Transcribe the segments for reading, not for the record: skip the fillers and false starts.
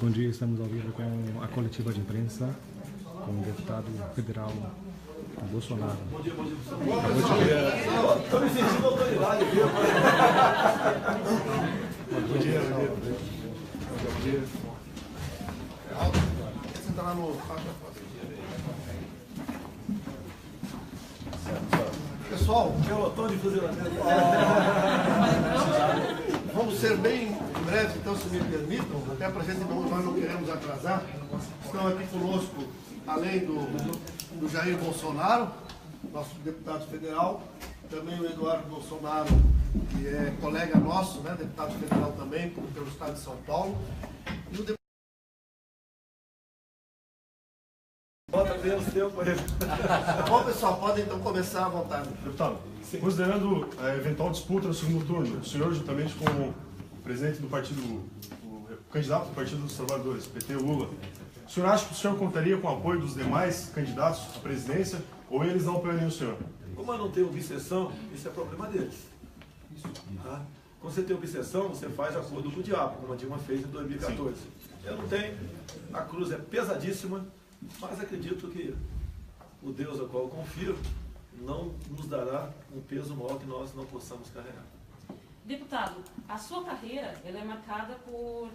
Bom dia, estamos ao vivo com a coletiva de imprensa com o deputado federal Bolsonaro. Bom dia, bom dia. Estou me sentindo autoridade aqui. Bom dia, bom dia. Você está lá no... Pessoal, pelotão de fuzilamento. Vamos ser bem breves, então, se me permitam, até para a gente nós não queremos atrasar. Estão aqui conosco, além do Jair Bolsonaro, nosso deputado federal, também o Eduardo Bolsonaro, que é colega nosso, né, deputado federal também, pelo estado de São Paulo, e o deputado... Bom, pessoal, podem então começar à vontade. Deputado, considerando a eventual disputa no segundo turno, o senhor, juntamente com o presidente do partido, o candidato do Partido dos Trabalhadores, PT, Lula, o senhor acha que o senhor contaria com o apoio dos demais candidatos à presidência ou eles não apoiariam o senhor? Como eu não tenho obsessão, isso é problema deles. Tá? Quando você tem obsessão, você faz acordo com o diabo, como a Dilma fez em 2014. Sim. Eu não tenho, a cruz é pesadíssima, mas acredito que o Deus ao qual eu confio não nos dará um peso maior que nós não possamos carregar. Deputado, a sua carreira ela é marcada por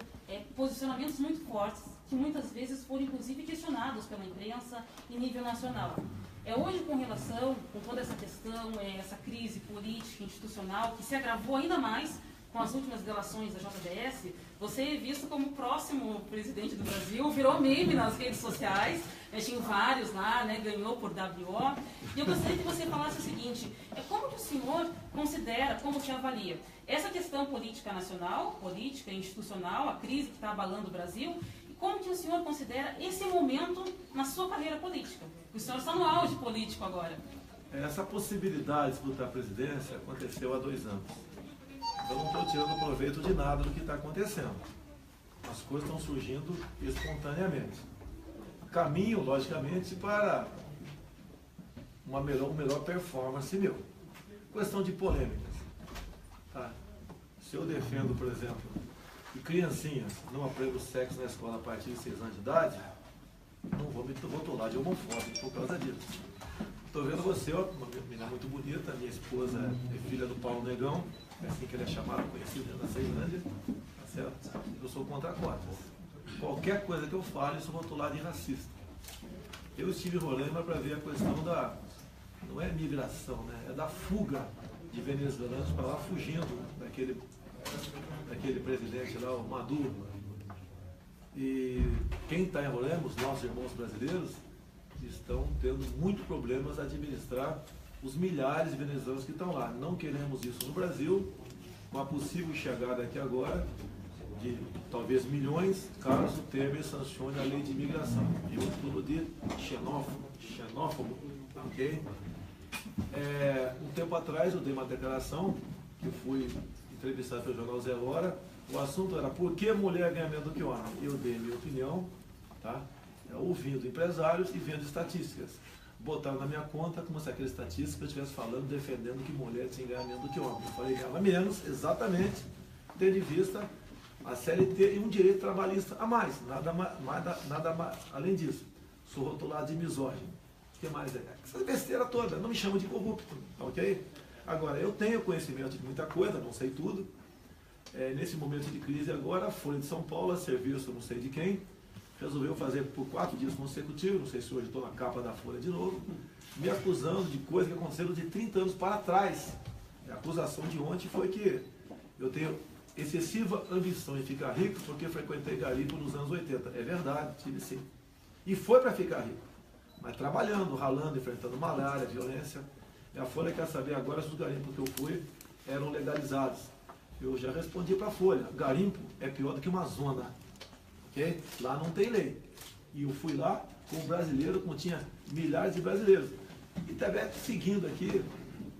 posicionamentos muito fortes, que muitas vezes foram inclusive questionados pela imprensa em nível nacional. Hoje, com relação, com toda essa questão, essa crise política, institucional, que se agravou ainda mais com as últimas delações da JBS, você é visto como o próximo presidente do Brasil, virou meme nas redes sociais, tinha vários lá, né, ganhou por WO. E eu gostaria que você falasse o seguinte, como que o senhor considera, como que avalia essa questão política nacional, política institucional, a crise que está abalando o Brasil, e como que o senhor considera esse momento na sua carreira política? O senhor está no auge político agora. Essa possibilidade de disputar a presidência aconteceu há 2 anos. Eu não estou tirando proveito de nada do que está acontecendo. As coisas estão surgindo espontaneamente. Caminho, logicamente, para uma melhor performance meu. Questão de polêmicas. Tá? Se eu defendo, por exemplo, que criancinhas não aprendam sexo na escola a partir de 6 anos de idade, não vou me rotular de homofóbico por causa disso. Estou vendo você, ó, uma menina muito bonita, minha esposa é filha do Paulo Negão, é assim que ele é chamado, conhecido na Ceilândia, tá certo? Eu sou contra cotas. Qualquer coisa que eu fale, eu sou rotulado de racista. Eu estive em Roraima para ver a questão da, não é migração, né? É da fuga de venezuelanos para lá, fugindo daquele presidente lá, o Maduro. E quem está em Roraima, os nossos irmãos brasileiros, estão tendo muitos problemas a administrar os milhares de venezuelanos que estão lá. Não queremos isso no Brasil, com a possível chegada aqui agora de talvez milhões, caso o Temer sancione a lei de imigração. Eu tudo de xenófobo, ok? Um tempo atrás eu dei uma declaração, que eu fui entrevistado pelo jornal Zero Hora, o assunto era por que mulher ganha menos do que homem? Eu dei minha opinião, tá? Ouvindo empresários e vendo estatísticas. Botaram na minha conta como se aquela estatística eu estivesse falando, defendendo que mulher tinha ganhar menos do que homem. Eu falei, ganhava menos, exatamente, tendo em vista a CLT e um direito trabalhista a mais, nada mais além disso. Sou rotulado de misógino. O que mais é? Essa besteira toda, não me chamam de corrupto, ok? Agora, eu tenho conhecimento de muita coisa, não sei tudo. Nesse momento de crise agora, a Folha de São Paulo, a serviço não sei de quem, resolveu fazer por 4 dias consecutivos, não sei se hoje estou na capa da Folha de novo, me acusando de coisas que aconteceram de 30 anos para trás. A acusação de ontem foi que eu tenho excessiva ambição em ficar rico porque frequentei garimpo nos anos 80. É verdade, tive sim. E foi para ficar rico, mas trabalhando, ralando, enfrentando malária, violência. E a Folha quer saber agora se os garimpos que eu fui eram legalizados. Eu já respondi para a Folha, garimpo é pior do que uma zona. Okay? Lá não tem lei. E eu fui lá com um brasileiro, como tinha milhares de brasileiros. E também seguindo aqui,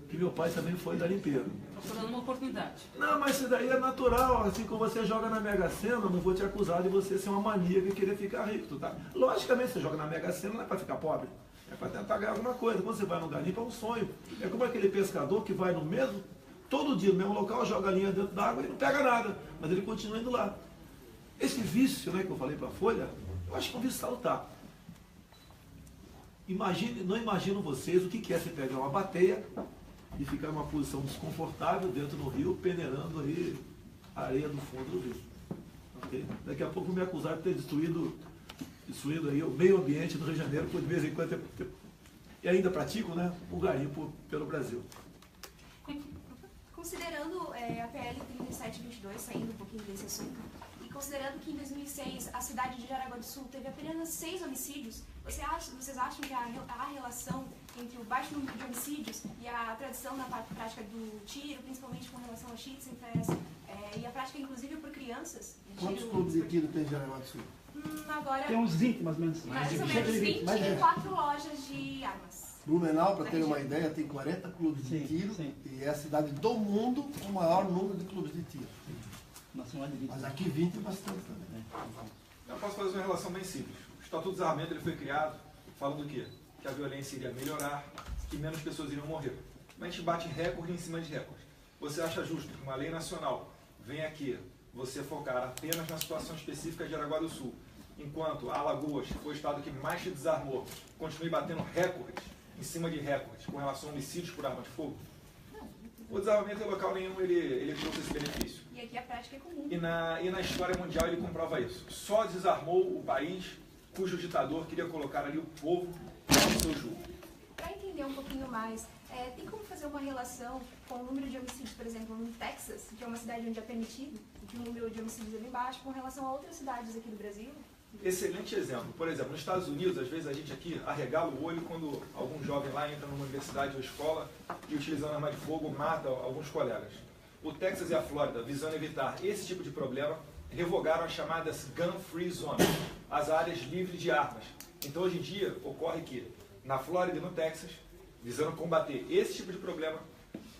que meu pai também foi garimpeiro. Estou dando uma oportunidade. Não, mas isso daí é natural. Assim como você joga na Mega Sena, eu não vou te acusar de você ser uma maníaca e querer ficar rico, tá? Logicamente, você joga na Mega Sena não é para ficar pobre. É para tentar ganhar alguma coisa. Quando você vai no garimpo, é um sonho. É como aquele pescador que vai no mesmo, todo dia no mesmo local, joga a linha dentro d'água e não pega nada. Mas ele continua indo lá. Esse vício, né, que eu falei para a Folha, eu acho que é um vício salutar. Não imagino vocês o que é você pegar uma bateia e ficar numa posição desconfortável dentro do rio, peneirando aí a areia do fundo do rio. Okay? Daqui a pouco vão me acusar de ter destruído aí o meio ambiente do Rio de Janeiro, por de vez em quando e ainda pratico, né, o garimpo pelo Brasil. Considerando a PL 3722, saindo um pouquinho desse assunto, e considerando que em 2006 a cidade de Jaraguá do Sul teve apenas 6 homicídios, vocês acham que há relação entre o baixo número de homicídios e a tradição na prática do tiro, principalmente com relação ao Schützenfest, e a prática inclusive por crianças? Quantos clubes de tiro tem em Jaraguá do Sul? Agora, Tem uns 20, mais ou menos. mais ou menos 24 lojas de armas. Blumenau, para ter uma ideia, tem 40 clubes de tiro e é a cidade do mundo com o maior número de clubes de tiro. Mas aqui 20 é bastante também. Eu posso fazer uma relação bem simples. O Estatuto do Desarmamento ele foi criado falando o quê? Que a violência iria melhorar, que menos pessoas iriam morrer. Mas a gente bate recorde em cima de recorde. Você acha justo que uma lei nacional venha aqui você focar apenas na situação específica de Jaraguá do Sul, enquanto Alagoas, que foi o estado que mais se desarmou, continue batendo recordes em cima de recordes com relação a homicídios por arma de fogo? O desarmamento em local nenhum ele trouxe esse benefício. E aqui a prática é comum. E na história mundial ele comprova isso. Só desarmou o país cujo ditador queria colocar ali o povo no seu jugo. Para entender um pouquinho mais, tem como fazer uma relação com o número de homicídios, por exemplo, no Texas, que é uma cidade onde é permitido, e que o número de homicídios é bem baixo, com relação a outras cidades aqui do Brasil? Excelente exemplo. Por exemplo, nos Estados Unidos, às vezes a gente aqui arregala o olho quando algum jovem lá entra numa universidade ou escola e, utilizando arma de fogo, mata alguns colegas. O Texas e a Flórida, visando evitar esse tipo de problema, revogaram as chamadas Gun Free Zones, as áreas livres de armas. Então, hoje em dia, ocorre que, na Flórida e no Texas, visando combater esse tipo de problema,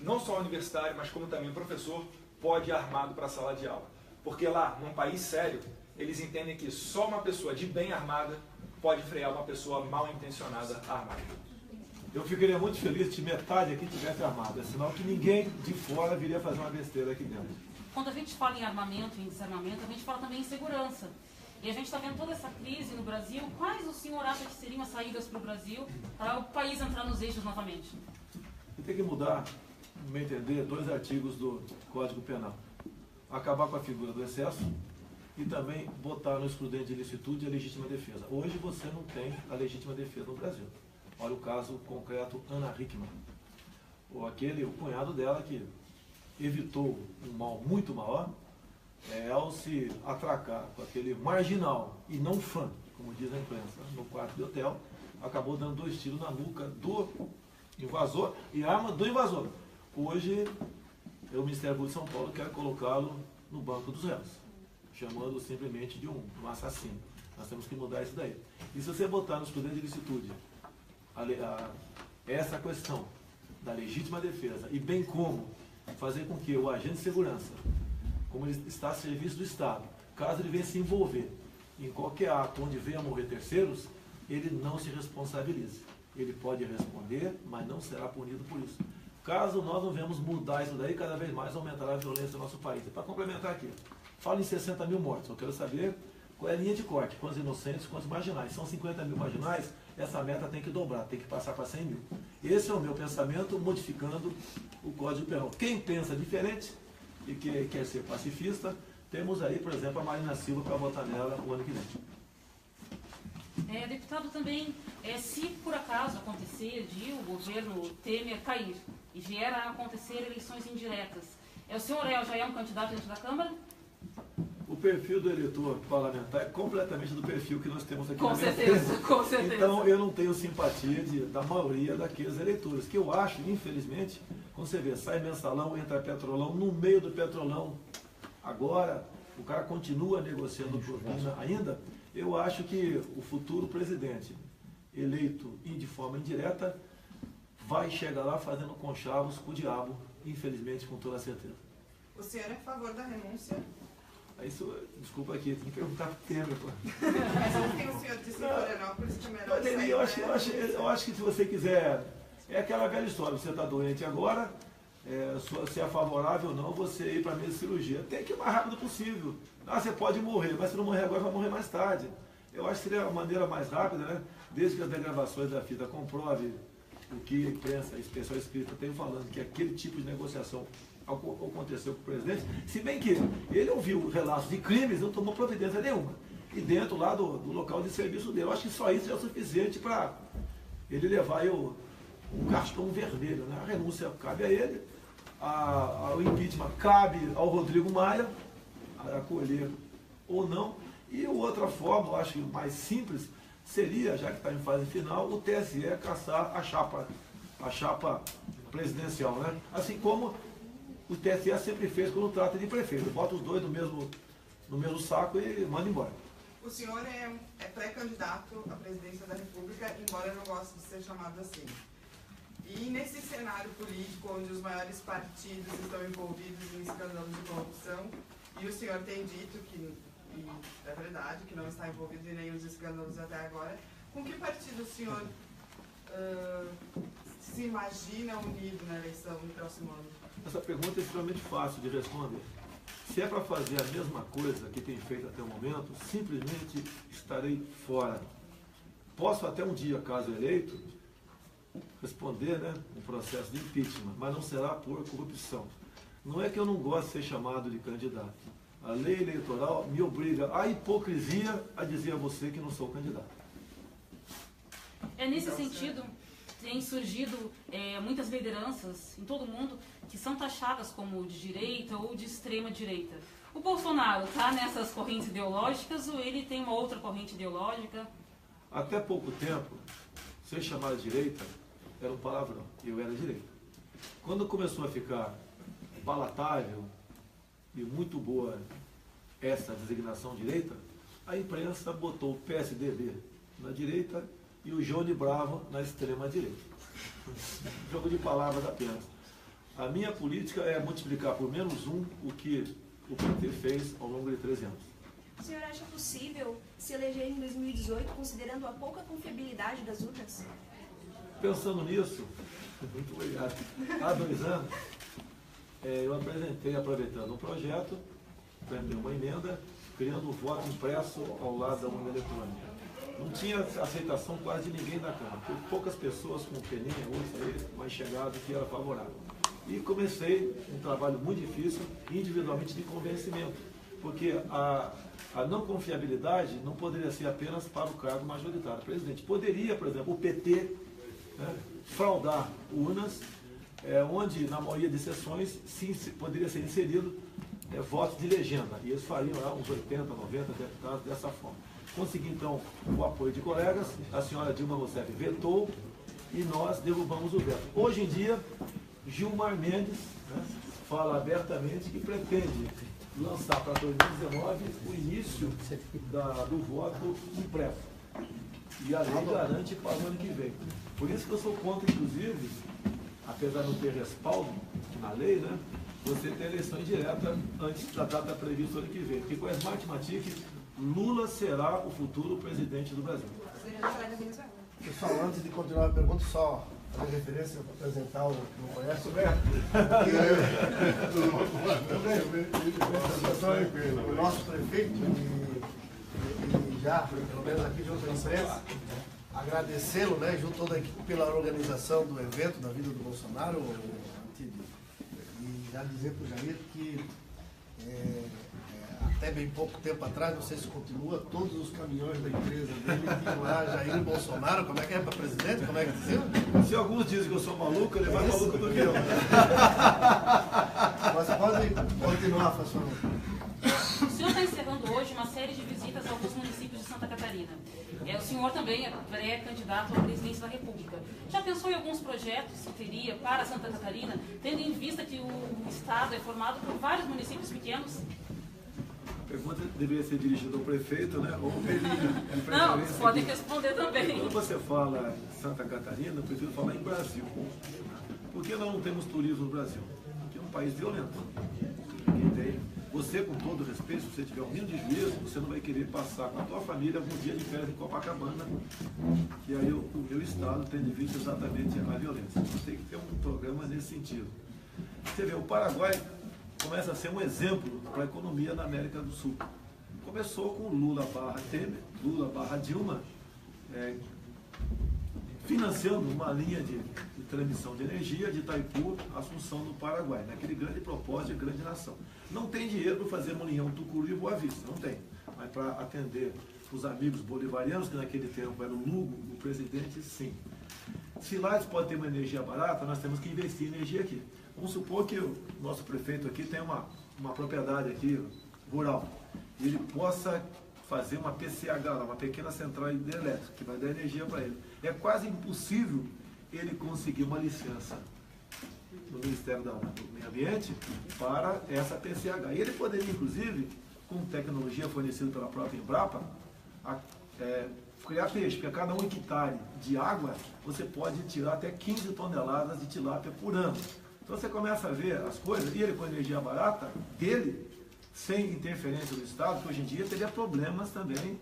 não só o universitário, mas como também o professor, pode ir armado para a sala de aula. Porque lá, num país sério, eles entendem que só uma pessoa de bem armada pode frear uma pessoa mal intencionada armada. Eu ficaria muito feliz se metade aqui tivesse armada, senão que ninguém de fora viria fazer uma besteira aqui dentro. Quando a gente fala em armamento e em desarmamento, a gente fala também em segurança. E a gente está vendo toda essa crise no Brasil. Quais o senhor acha que seriam as saídas para o Brasil para o país entrar nos eixos novamente? Tem que mudar, no meu entender, 2 artigos do Código Penal. Acabar com a figura do excesso e também botar no excludente de ilicitude a legítima defesa. Hoje você não tem a legítima defesa no Brasil. Olha o caso concreto Ana Hickman. O cunhado dela que evitou um mal muito maior ao se atracar com aquele marginal e não fã, como diz a imprensa, no quarto de hotel, acabou dando 2 tiros na nuca do invasor e arma do invasor. Hoje, o Ministério Público de São Paulo quer colocá-lo no banco dos réus, chamando simplesmente de um assassino. Nós temos que mudar isso daí. E se você botar no excludente de ilicitude essa questão da legítima defesa e bem como fazer com que o agente de segurança, como ele está a serviço do Estado, caso ele venha se envolver em qualquer ato onde venha morrer terceiros, ele não se responsabilize. Ele pode responder, mas não será punido por isso. Caso nós não venhamos mudar isso daí, cada vez mais aumentará a violência no nosso país. E para complementar aqui, falo em 60 mil mortos, eu quero saber qual é a linha de corte, quantos inocentes, quantos marginais. São 50 mil marginais, essa meta tem que dobrar, tem que passar para 100 mil. Esse é o meu pensamento, modificando o Código Penal. Quem pensa diferente e que quer ser pacifista, temos aí, por exemplo, a Marina Silva para votar nela o ano que vem. Deputado, também, se por acaso acontecer de o governo Temer cair e vier a acontecer eleições indiretas, o senhor já é um candidato dentro da Câmara? O perfil do eleitor parlamentar é completamente do perfil que nós temos aqui com na certeza, mesa. Com certeza. Então, eu não tenho simpatia da maioria daqueles eleitores, que eu acho, infelizmente, quando você vê, sai mensalão, entra petrolão, no meio do petrolão, agora o cara continua negociando propina ainda, eu acho que o futuro presidente, eleito e de forma indireta, vai chegar lá fazendo conchavos com o diabo, infelizmente, com toda certeza. O senhor é a favor da renúncia? Isso, desculpa aqui, tem que perguntar para o Temer. Mas o que o senhor disse em Florianópolis que é melhor sair, eu acho que se você quiser, é aquela velha história, você está doente agora, se é favorável ou não você ir para a mesa de cirurgia. Tem que ir o mais rápido possível. Você pode morrer, mas se não morrer agora, vai morrer mais tarde. Eu acho que seria a maneira mais rápida, né? Desde que as degravações da fita comprove o que a imprensa, especial escrita, tem falando, que aquele tipo de negociação aconteceu com o presidente, se bem que ele ouviu relatos de crimes, não tomou providência nenhuma. E dentro lá do local de serviço dele. Eu acho que só isso é o suficiente para ele levar o cartão vermelho, né? A renúncia cabe a ele, o impeachment cabe ao Rodrigo Maia, a acolher ou não. E outra forma, eu acho mais simples, seria, já que está em fase final, o TSE caçar a chapa presidencial, né? Assim como o TSE sempre fez quando trata de prefeito. Bota os dois no mesmo saco e manda embora. O senhor é pré-candidato à presidência da República, embora eu não goste de ser chamado assim. E nesse cenário político, onde os maiores partidos estão envolvidos em escândalos de corrupção, e o senhor tem dito que, e é verdade, que não está envolvido em nenhum dos escândalos até agora, com que partido o senhor se imagina unido na eleição no próximo ano? Essa pergunta é extremamente fácil de responder. Se é para fazer a mesma coisa que tem feito até o momento, simplesmente estarei fora. Posso até um dia, caso eleito, responder, né, um processo de impeachment, mas não será por corrupção. Não é que eu não gosto de ser chamado de candidato. A lei eleitoral me obriga à hipocrisia a dizer a você que não sou candidato. É nesse sentido, tem surgido muitas lideranças em todo o mundo que são taxadas como de direita ou de extrema direita. O Bolsonaro está nessas correntes ideológicas ou ele tem uma outra corrente ideológica? Até pouco tempo, ser chamado de direita era um palavrão, e eu era direita. Quando começou a ficar palatável e muito boa essa designação direita, a imprensa botou o PSDB na direita e o Johnny Bravo na extrema direita. Jogo de palavras apenas. A minha política é multiplicar por menos um o que o PT fez ao longo de 13 anos. O senhor acha possível se eleger em 2018, considerando a pouca confiabilidade das urnas? Pensando nisso, muito obrigado, há 2 anos, eu apresentei, aproveitando um projeto, apresentei uma emenda, criando o voto impresso ao lado da urna eletrônica. Não tinha aceitação quase de ninguém da Câmara, por poucas pessoas com peninha, outros mais chegados, que era favorável. E comecei um trabalho muito difícil, individualmente, de convencimento, porque a não confiabilidade não poderia ser apenas para o cargo majoritário. Presidente, poderia, por exemplo, o PT, né, fraudar urnas, onde na maioria de sessões poderia ser inserido votos de legenda, e eles fariam lá uns 80, 90 deputados dessa forma. Consegui então o apoio de colegas, a senhora Dilma Rousseff vetou e nós derrubamos o veto. Hoje em dia, Gilmar Mendes, né, fala abertamente que pretende lançar para 2019 o início do voto impresso. E a lei garante para o ano que vem. Por isso que eu sou contra, inclusive, apesar de não ter respaldo na lei, né, você ter eleição indireta antes da data prevista no ano que vem. Porque com a Smartmatic, Lula será o futuro presidente do Brasil. Pessoal, antes de continuar a pergunta, só fazer referência para apresentar o que não conhece. O nosso prefeito, e já, pelo menos aqui junto à imprensa, agradecê-lo, né, junto toda a equipe pela organização do evento da vida do Bolsonaro, e já dizer para o Jair que até bem pouco tempo atrás, não sei se continua, todos os caminhões da empresa dele tinham lá Jair Bolsonaro, como é que é para presidente? Como é que dizia? Se alguns dizem que eu sou maluco, ele é mais maluco do que eu. Mas pode continuar, faz favor. O senhor está encerrando hoje uma série de visitas a alguns municípios de Santa Catarina. O senhor também é pré-candidato à presidência da República. Já pensou em alguns projetos que teria para Santa Catarina, tendo em vista que o Estado é formado por vários municípios pequenos? A pergunta deveria ser dirigida ao prefeito, né? Ou ele. Não, podem responder também. Quando você fala em Santa Catarina, eu prefiro falar em Brasil. Por que nós não temos turismo no Brasil? Porque é um país violento. Você, com todo respeito, se você tiver um mínimo de juízo, você não vai querer passar com a tua família alguns dias de férias em Copacabana, que aí o meu estado tem de vista exatamente a violência. Então tem que ter um programa nesse sentido. Você vê, o Paraguai começa a ser um exemplo para a economia na América do Sul. Começou com Lula barra Temer, Lula barra Dilma, financiando uma linha de transmissão de energia de Itaipu a Assunção no Paraguai, naquele grande propósito de grande nação. Não tem dinheiro para fazer Molinhão, Tucuru e Boa Vista, não tem. Mas para atender os amigos bolivarianos, que naquele tempo era o Lugo, o presidente, sim. Se lá eles podem ter uma energia barata, nós temos que investir em energia aqui. Vamos supor que o nosso prefeito aqui tem uma propriedade aqui rural, e ele possa fazer uma PCH, uma pequena central hidrelétrica, que vai dar energia para ele. É quase impossível ele conseguir uma licença no Ministério do Meio Ambiente para essa PCH. E ele poderia, inclusive, com tecnologia fornecida pela própria Embrapa, criar peixe, porque a cada 1 hectare de água, você pode tirar até 15 toneladas de tilápia por ano. Então você começa a ver as coisas, e ele com energia barata, dele, sem interferência do Estado, que hoje em dia teria problemas também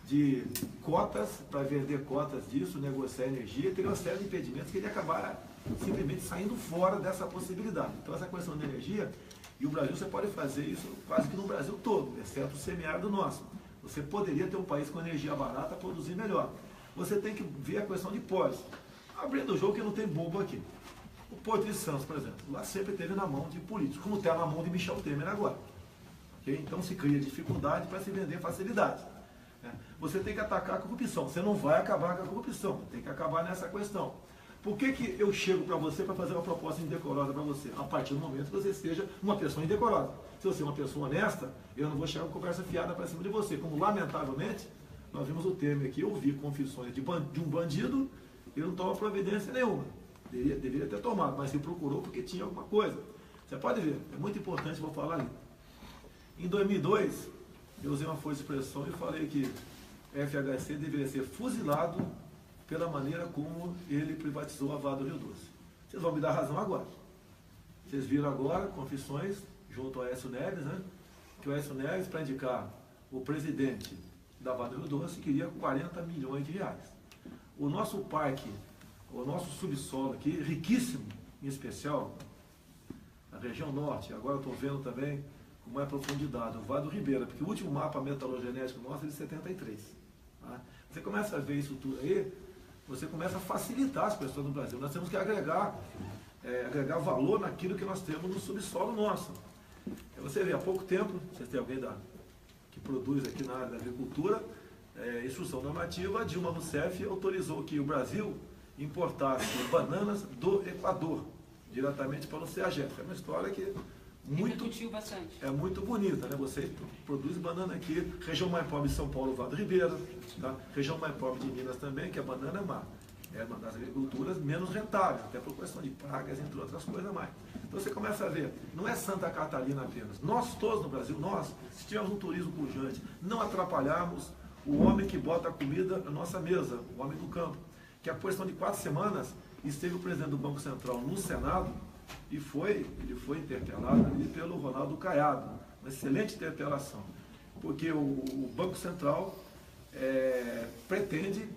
de cotas, para vender cotas disso, negociar energia, teria uma série de impedimentos que ele ia acabar simplesmente saindo fora dessa possibilidade. Então essa questão de energia, e o Brasil, você pode fazer isso quase que no Brasil todo, exceto o semiárido nosso. Você poderia ter um país com energia barata, produzir melhor. Você tem que ver a questão de portos. Abrindo o jogo que não tem bobo aqui. O Porto de Santos, por exemplo, lá sempre teve na mão de políticos, como está na mão de Michel Temer agora. Okay? Então se cria dificuldade para se vender facilidade. Você tem que atacar a corrupção. Você não vai acabar com a corrupção, tem que acabar nessa questão. Por que eu chego para você para fazer uma proposta indecorosa para você? A partir do momento que você seja uma pessoa indecorosa. Se você é uma pessoa honesta, eu não vou chegar com conversa fiada para cima de você. Como, lamentavelmente, nós vimos o Temer aqui ouvir confissões de um bandido, ele não toma providência nenhuma. Deveria ter tomado, mas ele procurou porque tinha alguma coisa. Você pode ver, é muito importante, vou falar ali. Em 2002, eu usei uma força de expressão e falei que FHC deveria ser fuzilado pela maneira como ele privatizou a Vale do Rio Doce. Vocês vão me dar razão agora. Vocês viram agora confissões junto ao Aécio Neves, né? Que o Aécio Neves, para indicar o presidente da Vale do Rio Doce, queria 40 milhões de reais. O nosso parque, o nosso subsolo aqui, riquíssimo, em especial, na região norte, agora eu estou vendo também com mais profundidade, o Vale do Ribeira, porque o último mapa metalogenético nosso é de 73. Tá? Você começa a ver isso tudo aí, você começa a facilitar as pessoas no Brasil. Nós temos que agregar valor naquilo que nós temos no subsolo nosso. Você vê, há pouco tempo, vocês têm alguém que produz aqui na área da agricultura, instrução normativa, Dilma Rousseff autorizou que o Brasil importasse bananas do Equador, diretamente para o CEAGEP. É uma história que é muito bonita, né? Você produz banana aqui, região mais pobre de São Paulo, Vale do Ribeira, tá? Região mais pobre de Minas também, que a banana é uma das agriculturas menos rentáveis, até por questão de pragas, entre outras coisas mais. Então você começa a ver, não é Santa Catarina apenas, nós todos no Brasil, se tivermos um turismo pujante, não atrapalharmos o homem que bota a comida na nossa mesa, o homem do campo, que a questão de 4 semanas esteve o presidente do Banco Central no Senado, e ele foi interpelado ali pelo Ronaldo Caiado, uma excelente interpelação, porque o Banco Central pretende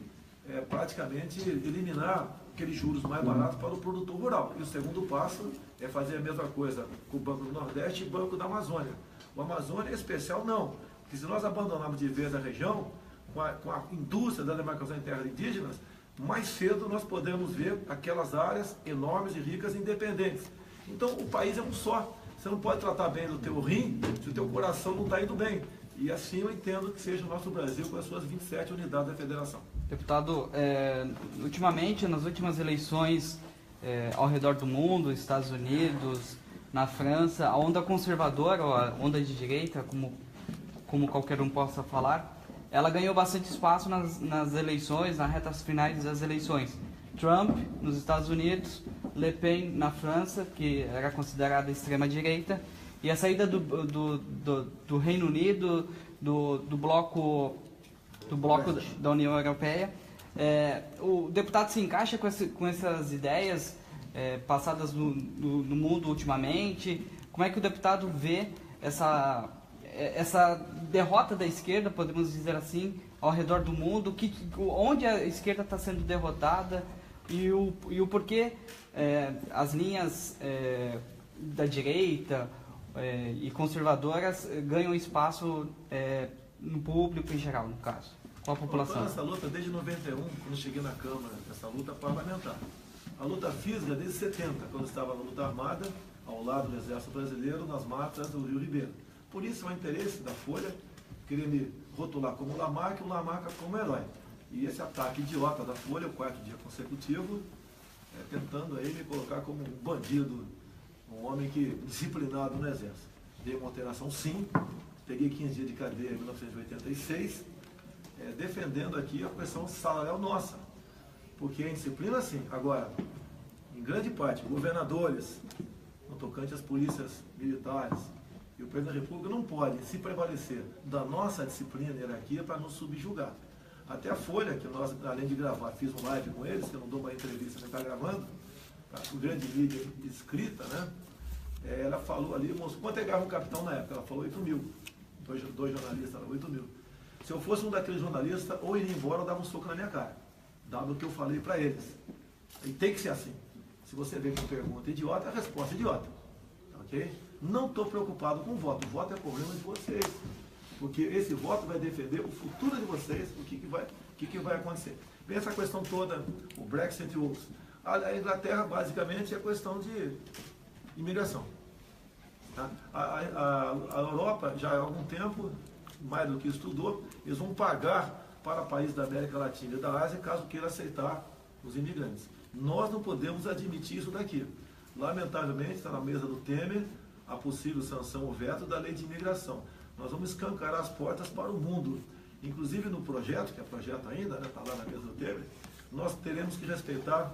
praticamente eliminar aqueles juros mais baratos para o produtor rural. E o segundo passo é fazer a mesma coisa com o Banco do Nordeste e o Banco da Amazônia. O Amazônia é especial não, porque se nós abandonarmos de vez a região, com a indústria da demarcação em terras indígenas, mais cedo nós podemos ver aquelas áreas enormes e ricas independentes. Então o país é um só. Você não pode tratar bem do teu rim se o teu coração não está indo bem. E assim eu entendo que seja o nosso Brasil com as suas 27 unidades da federação. Deputado, ultimamente, nas últimas eleições ao redor do mundo, Estados Unidos, na França, a onda conservadora, ou a onda de direita, como qualquer um possa falar, ela ganhou bastante espaço nas eleições, nas retas finais das eleições. Trump nos Estados Unidos, Le Pen na França, que era considerada extrema-direita, e a saída do Reino Unido, do bloco da União Europeia. O deputado se encaixa com essas ideias passadas no mundo ultimamente? Como é que o deputado vê essa derrota da esquerda, podemos dizer assim, ao redor do mundo? Onde a esquerda está sendo derrotada e o porquê as linhas da direita e conservadoras ganham espaço no público em geral, no caso? Qual a população? Essa luta desde 91, quando cheguei na Câmara, essa luta parlamentar. A luta física desde 70, quando estava na luta armada, ao lado do Exército Brasileiro, nas matas do Rio Ribeiro. Por isso é o interesse da Folha querer me rotular como Lamarck e o Lamarck como herói. E esse ataque idiota da Folha, o 4º dia consecutivo, tentando aí me colocar como um bandido, um homem disciplinado no Exército. Dei uma alteração sim, peguei 15 dias de cadeia em 1986, defendendo aqui a questão salarial nossa. Porque a indisciplina sim. Agora, em grande parte, governadores, no tocante às polícias militares, e o presidente da República não pode se prevalecer da nossa disciplina e hierarquia para nos subjugar. Até a Folha, que nós, além de gravar, fiz um live com eles, que eu não dou uma entrevista, nem está gravando, com grande mídia escrita, né? Ela falou ali, moço, quanto é que ganhava um capitão na época? Ela falou 8 mil. Dois jornalistas, 8 mil. Se eu fosse um daqueles jornalistas, ou iria embora ou dava um soco na minha cara, dado o que eu falei para eles. E tem que ser assim. Se você vem com pergunta idiota, a resposta é idiota. Ok? Não estou preocupado com o voto. O voto é problema de vocês. Porque esse voto vai defender o futuro de vocês, o que vai acontecer. Vem essa questão toda, o Brexit e o... A Inglaterra, basicamente, é questão de imigração. Tá? A Europa, já há algum tempo, mais do que estudou, eles vão pagar para países da América Latina e da Ásia, caso queira aceitar os imigrantes. Nós não podemos admitir isso daqui. Lamentavelmente, está na mesa do Temer a possível sanção ou veto da lei de imigração. Nós vamos escancarar as portas para o mundo. Inclusive no projeto, que é projeto ainda, está lá na mesa do Temer, nós teremos que respeitar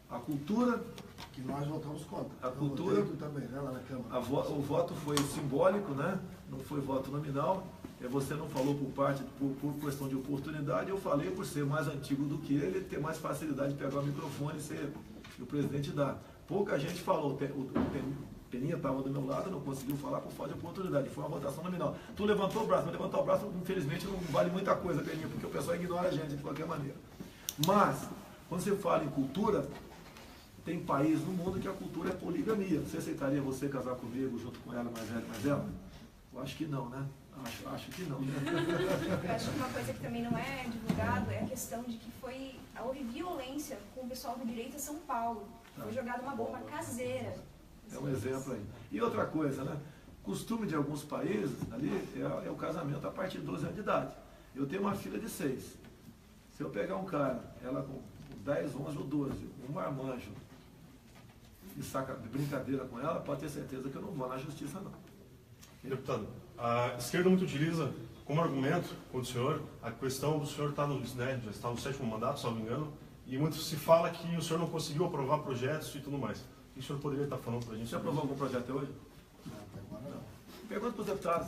a cultura. Que nós votamos contra. A cultura também, né, lá na Câmara. O voto foi simbólico, né? Não foi voto nominal. Você não falou por questão de oportunidade, eu falei por ser mais antigo do que ele, ter mais facilidade de pegar o microfone e ser o presidente dá. Pouca gente falou, o Peninha estava do meu lado, não conseguiu falar por falta de oportunidade, foi uma votação nominal. Tu levantou o braço, não levantou o braço, infelizmente não vale muita coisa, Peninha, porque o pessoal ignora a gente de qualquer maneira. Mas, quando você fala em cultura, tem país no mundo que a cultura é poligamia. Você aceitaria você casar comigo junto com ela, mais velha, mais ela? Eu acho que não, né? Acho que não. Eu acho que uma coisa que também não é divulgado é a questão de que houve violência com o pessoal do direito em São Paulo. Foi jogada uma bomba caseira. É um exemplo aí. E outra coisa, né? Costume de alguns países ali é o casamento a partir de 12 anos de idade. Eu tenho uma filha de 6. Se eu pegar um cara, ela com 10, 11 ou 12, um marmanjo, e saca brincadeira com ela, pode ter certeza que eu não vou na justiça, não. Deputado, a esquerda muito utiliza como argumento contra o senhor a questão do senhor estar já está no 7º mandato, se não me engano, e muito se fala que o senhor não conseguiu aprovar projetos e tudo mais. O que o senhor poderia estar falando para a gente? Você aprovou algum projeto até hoje? Não. Pergunta para os deputados.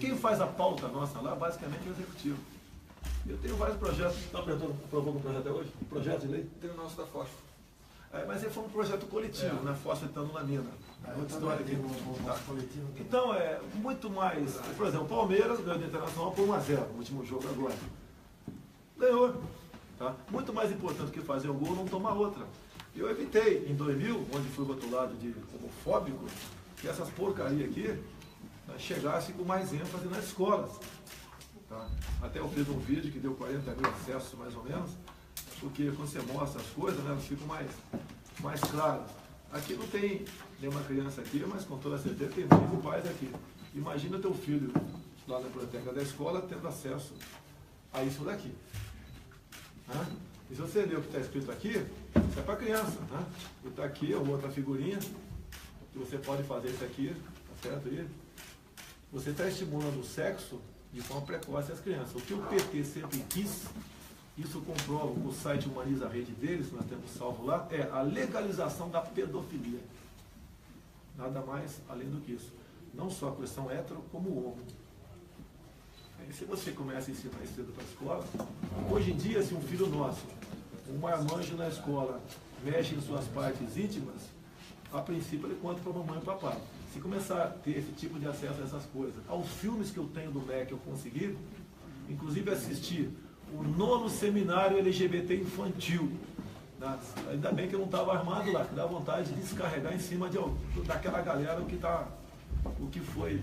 Quem faz a pauta nossa lá, basicamente, é o executivo. Eu tenho vários projetos. Não, aprovou algum projeto até hoje? Projeto de lei? Tem o nosso da fósforo. Mas foi um projeto coletivo, né? Fósforo estando na mina. É outra história aqui. Então, é muito mais... Por exemplo, o Palmeiras ganhou do Internacional por 1-0 no último jogo agora. Ganhou. Tá? Muito mais importante que fazer um gol, não tomar outra. Eu evitei, em 2000, onde fui rotulado de homofóbico, que essas porcarias aqui chegassem com mais ênfase nas escolas. Tá? Até eu fiz um vídeo que deu 40 mil acessos, mais ou menos, porque quando você mostra as coisas, né, elas ficam mais claras. Aqui não tem nenhuma criança aqui, mas com toda certeza tem mães e pais aqui. Imagina teu filho lá na biblioteca da escola tendo acesso a isso daqui. Né? E se você ler o que está escrito aqui, isso é para criança. Né? E está aqui uma outra figurinha, que você pode fazer isso aqui, tá certo aí? Você está estimulando o sexo de forma precoce às crianças. O que o PT sempre quis, isso comprova o site Humaniza a Rede deles, nós temos salvo lá, é a legalização da pedofilia. Nada mais além do que isso. Não só a questão hétero, como homo. E se você começa a ensinar isso cedo para a escola, hoje em dia, se um filho nosso, um marmanjo na escola, mexe em suas partes íntimas, a princípio ele conta para a mamãe e papai. Se começar a ter esse tipo de acesso a essas coisas, aos filmes que eu tenho do MEC, eu consegui, inclusive assistir o 9º seminário LGBT infantil, Ainda bem que eu não estava armado lá, que dá vontade de descarregar em cima daquela galera o que foi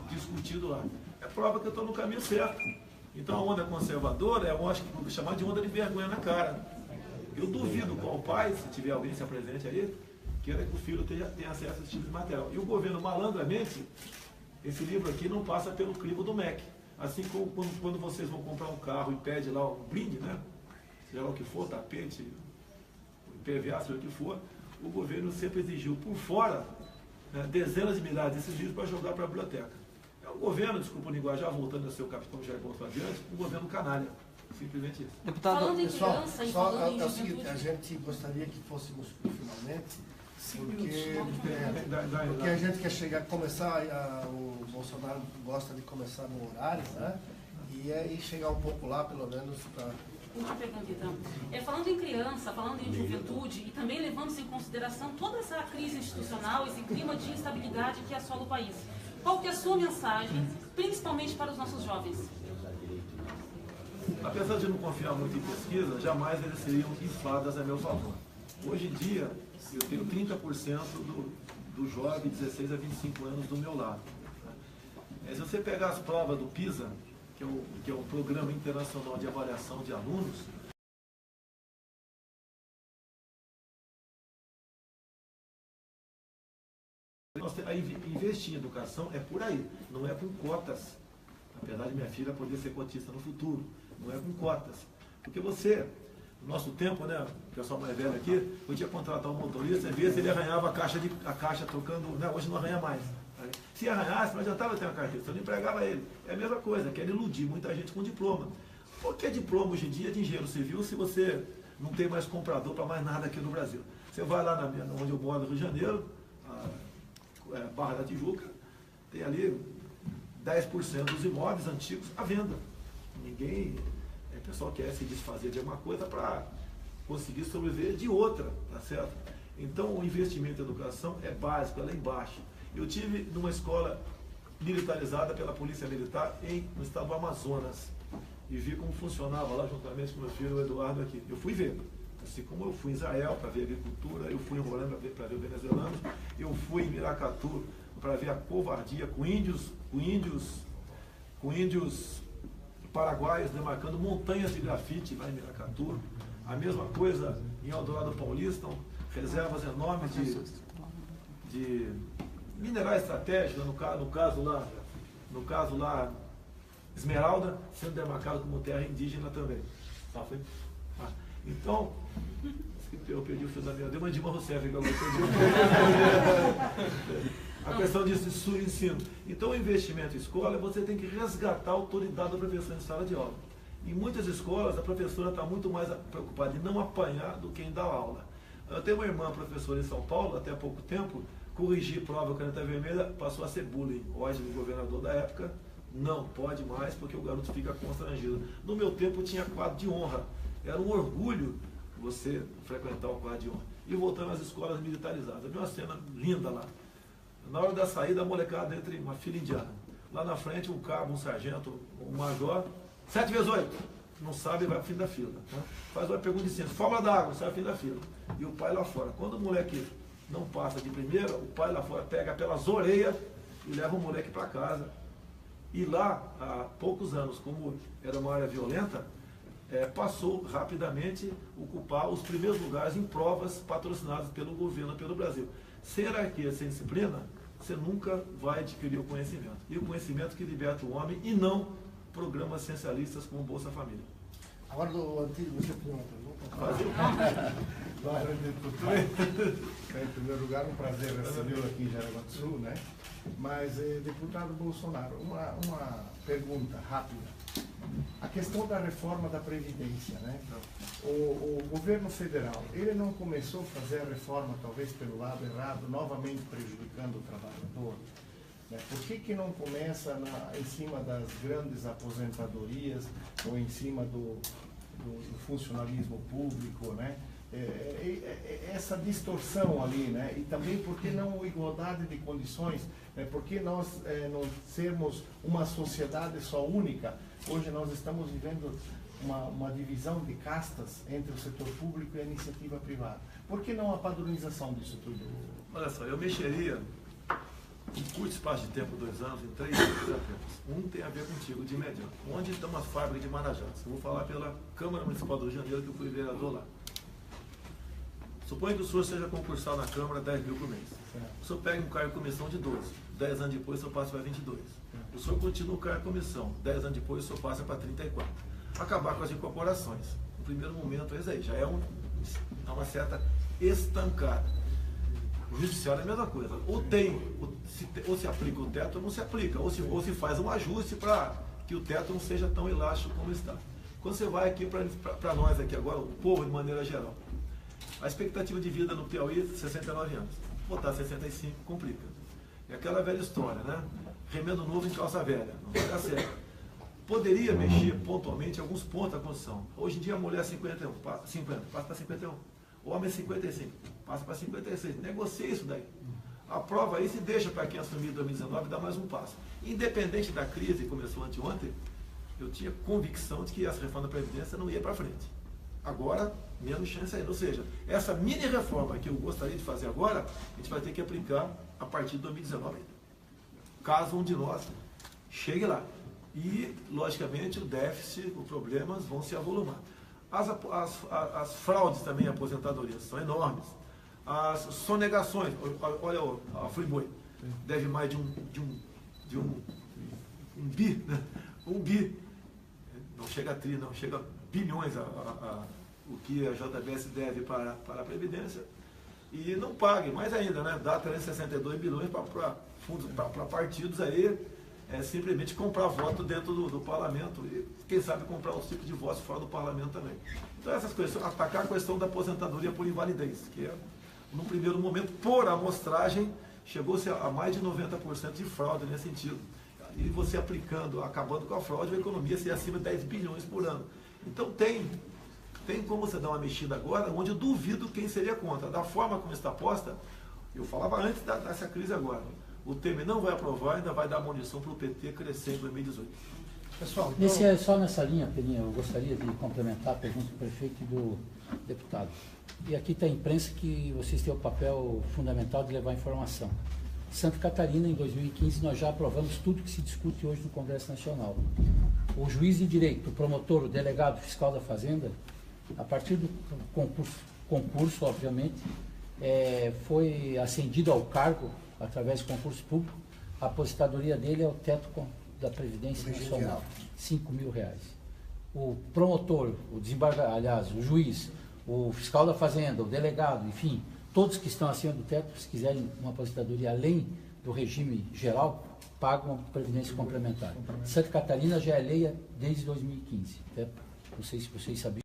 discutido lá. É prova que eu estou no caminho certo. Então a onda conservadora, eu acho que vou chamar de onda de vergonha na cara. Eu duvido qual pai, se tiver alguém se apresente aí, queira que o filho tenha acesso a esse tipo de material. E o governo, malandramente, esse livro aqui não passa pelo crivo do MEC. Assim como quando vocês vão comprar um carro e pede lá um brinde, né? Seja lá o que for, tapete, PVA, seja o que for, o governo sempre exigiu por fora, né, dezenas de milhares desses livros para jogar para a biblioteca. É um governo, desculpa o linguajar, voltando a ser o capitão Jair Bolsonaro adiante, um governo canalha. Simplesmente isso. Deputado, falando em pessoal, criança e só falando em é o seguinte, juventude... a gente gostaria que fôssemos finalmente, porque a gente quer começar, o Bolsonaro gosta de começar no horário, né? E aí chegar um pouco lá, pelo menos, para... Uma pergunta, então. Falando em criança, falando em juventude e também levando-se em consideração toda essa crise institucional, esse clima de instabilidade que assola o país, qual que é a sua mensagem, principalmente para os nossos jovens? Apesar de não confiar muito em pesquisa, jamais eles seriam infladas a meu favor. Hoje em dia, eu tenho 30% do jovem de 16 a 25 anos do meu lado. Se você pegar as provas do PISA, que é o Programa Internacional de Avaliação de Alunos, investir em educação é por aí, não é com cotas. Apesar de minha filha poder ser cotista no futuro, não é com cotas. Porque você, no nosso tempo, né, o pessoal mais velho aqui, podia contratar um motorista e ver se ele arranhava a caixa trocando, né, hoje não arranha mais. Se arranhasse, não adiantava ter uma carteira, você não empregava ele. É a mesma coisa, quer iludir muita gente com diploma. Por que diploma hoje em dia de engenheiro civil se você não tem mais comprador para mais nada aqui no Brasil? Você vai lá onde eu moro, no Rio de Janeiro, Barra da Tijuca, tem ali 10% dos imóveis antigos à venda. O pessoal quer se desfazer de alguma coisa para conseguir sobreviver de outra, tá certo? Então o investimento em educação é básico, ela é embaixo. Eu tive numa escola militarizada pela Polícia Militar no estado do Amazonas e vi como funcionava lá juntamente com meu filho, o Eduardo, aqui. Eu fui ver, assim como eu fui em Israel para ver agricultura, eu fui em Rolândia para ver venezuelanos, eu fui em Miracatu para ver a covardia com índios paraguaios demarcando montanhas de grafite lá em Miracatu. A mesma coisa em Eldorado Paulista, reservas enormes de minerais estratégicos, no caso lá, Esmeralda, sendo demarcado como terra indígena também. Então, eu perdi o fio da minha, deu uma Dilma Rousseff que eu perdi. A questão disso, ensino. Então, o investimento em escola, você tem que resgatar a autoridade do professor em sala de aula. Em muitas escolas, a professora está muito mais preocupada em não apanhar do que em dar aula. Eu tenho uma irmã professora em São Paulo, até há pouco tempo, corrigir prova caneta vermelha passou a ser bullying. Hoje, o governador da época, não pode mais, porque o garoto fica constrangido. No meu tempo, tinha quadro de honra. Era um orgulho você frequentar o quadro de honra. E voltando às escolas militarizadas. Eu vi uma cena linda lá. Na hora da saída, a molecada entre uma fila indiana. Lá na frente, um cabo, um sargento, um major, 7 vezes 8. Não sabe e vai para o fim da fila. Tá? Faz uma pergunta de ciência, fórmula da água, sai ao fim da fila. E o pai lá fora. Quando o moleque não passa de primeira, o pai lá fora pega pelas orelhas e leva o moleque para casa. E lá, há poucos anos, como era uma área violenta, passou rapidamente a ocupar os primeiros lugares em provas patrocinadas pelo governo, pelo Brasil. Sem hierarquia, sem disciplina, você nunca vai adquirir o conhecimento. E o conhecimento que liberta o homem e não programas essencialistas como Bolsa Família. Agora do antigo, você tem uma pergunta? Em primeiro lugar, um prazer recebê-lo aqui em Jaraguá do Sul, né? Mas, deputado Bolsonaro, uma pergunta rápida. A questão da reforma da Previdência, né? O governo federal, ele não começou a fazer a reforma, talvez pelo lado errado, novamente prejudicando o trabalhador? Né? Por que não começa em cima das grandes aposentadorias ou em cima do funcionalismo público, né? Essa distorção ali, né? E também por que não igualdade de condições, né? Por que nós não sermos uma sociedade só única? Hoje nós estamos vivendo uma divisão de castas entre o setor público e a iniciativa privada. Por que não a padronização disso tudo? Olha só, eu mexeria em curto espaço de tempo, 2 anos, em 3 apenas. Um tem a ver contigo, de imediato. Onde estão as fábricas de Marajás? Eu vou falar pela Câmara Municipal do Rio de Janeiro, que eu fui vereador lá. Suponha que o senhor seja concursado na Câmara 10 mil por mês. O senhor pega um cargo de comissão de 12. 10 anos depois, o senhor passa para 22. O senhor continua o cargo de comissão. 10 anos depois, o senhor passa para 34. Acabar com as incorporações. No primeiro momento, isso aí já é uma certa estancada. O judiciário é a mesma coisa. Ou se aplica o teto ou não se aplica. Ou se faz um ajuste para que o teto não seja tão elástico como está. Quando você vai aqui para nós aqui agora, o povo de maneira geral, a expectativa de vida no Piauí, 69 anos. Botar 65 complica. É aquela velha história, né? Remendo novo em calça velha. Não vai dar certo. Poderia mexer pontualmente em alguns pontos da Constituição. Hoje em dia a mulher é 50, passa para 51. O homem é 55, passa para 56. Negocia isso daí. Aprova isso e deixa para quem assumir em 2019 dar mais um passo. Independente da crise que começou anteontem, eu tinha convicção de que essa reforma da Previdência não ia para frente. Agora, menos chance ainda. Ou seja, essa mini reforma que eu gostaria de fazer agora, a gente vai ter que aplicar a partir de 2019 ainda. Caso um de nós chegue lá. E, logicamente, o déficit, os problemas vão se avolumar. As fraudes também em aposentadorias são enormes. As sonegações, olha a Friboi, deve mais de um bi, né? Um bi, não chega a tri, não chega a bilhões o que a JBS deve para a Previdência, e não pague, mais ainda, né? Dá 362 bilhões para partidos aí, simplesmente comprar voto dentro do parlamento e, quem sabe, comprar os tipos de votos fora do parlamento também. Então, essas coisas, atacar a questão da aposentadoria por invalidez, que no primeiro momento, por amostragem, chegou-se a mais de 90% de fraude nesse sentido. E você aplicando, acabando com a fraude, a economia seria acima de 10 bilhões por ano. Então, tem como você dar uma mexida agora, onde eu duvido quem seria contra. Da forma como está posta, eu falava antes dessa crise agora. O Temer não vai aprovar, ainda vai dar munição para o PT crescer em 2018. Pessoal, só nessa linha, Peninha, eu gostaria de complementar a pergunta do prefeito e do deputado. E aqui está a imprensa que vocês têm o papel fundamental de levar informação. Santa Catarina, em 2015, nós já aprovamos tudo que se discute hoje no Congresso Nacional. O juiz de direito, o promotor, o delegado, o fiscal da Fazenda, a partir do concurso, obviamente, foi ascendido ao cargo através de concurso público. A aposentadoria dele é o teto da Previdência Nacional, R$5.000. O promotor, o desembargador, aliás, o juiz, o fiscal da Fazenda, o delegado, enfim, todos que estão acima do teto, se quiserem uma aposentadoria além do regime geral, pagam a Previdência Complementar. Santa Catarina já é lei desde 2015. Não sei se vocês sabiam.